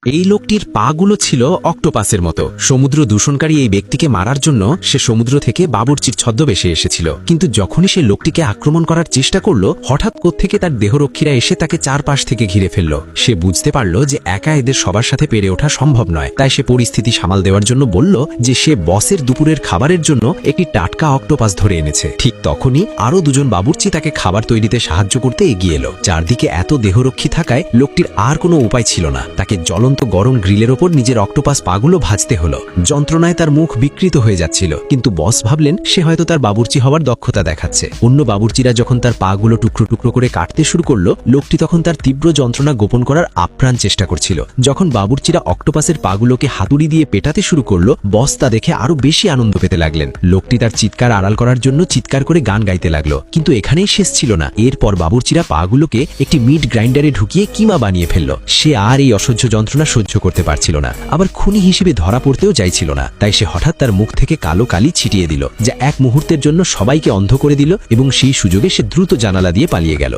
এই লোকটির পাগুলো ছিল অক্টোপাসের মতো। সমুদ্র দূষণকারী এই ব্যক্তিকে মারার জন্য সে সমুদ্র থেকে বাবুর্চির ছদ্মবেশে এসেছিল, কিন্তু যখনই সে লোকটিকে আক্রমণ করার চেষ্টা করল, হঠাৎ কোত্থেকে তার দেহরক্ষীরা এসে তাকে চারপাশ থেকে ঘিরে ফেলল। সে বুঝতে পারল যে একা এদের সবার সাথে পেরে ওঠা সম্ভব নয়, তাই সে পরিস্থিতি সামাল দেওয়ার জন্য বলল যে সে বসের দুপুরের খাবারের জন্য একটি টাটকা অক্টোপাস ধরে এনেছে। ঠিক তখনই আরও দুজন বাবুর্চি তাকে খাবার তৈরিতে সাহায্য করতে এগিয়ে এলো। চারদিকে এত দেহরক্ষী থাকায় লোকটির আর কোনো উপায় ছিল না, তাকে জ্বলন্ত গরম গ্রিলের ওপর নিজের অক্টোপাস পাগুলো ভাজতে হলো। যন্ত্রণায় তার মুখ বিকৃত হয়ে যাচ্ছিল, কিন্তু বস ভাবলেন সে হয়তো তার বাবুর্চি হওয়ার দক্ষতা দেখাচ্ছে। অন্য বাবুর্চিরা যখন তার পাগুলো টুকরো টুকরো করে কাটতে শুরু করলো, লোকটি তখন তার তীব্র যন্ত্রণা গোপন করার আপ্রাণ চেষ্টা করছিল। যখন বাবুর্চিরা অক্টোপাসের পাগুলোকে হাতুড়ি দিয়ে পেটাতে শুরু করলো, বস তা দেখে আরো বেশি আনন্দ পেতে লাগলেন। লোকটি তার চিৎকার আড়াল করার জন্য চিৎকার করে গান গাইতে লাগলো, কিন্তু এখানেই শেষ ছিল না। এরপর বাবুর্চিরা পাগুলোকে একটি মিট গ্রাইন্ডারে ঢুকিয়ে কিমা বানিয়ে ফেলল। সে আর এই অসহ্য যন্ত্রণা সহ্য করতে পারছিল না, আবার খুনি হিসেবে ধরা পড়তেও চাইছিল না। তাই সে হঠাৎ তার মুখ থেকে কালো কালি ছিটিয়ে দিল, যা এক মুহূর্তের জন্য সবাইকে অন্ধ করে দিল, এবং সেই সুযোগে সে দ্রুত জানালা দিয়ে পালিয়ে গেল।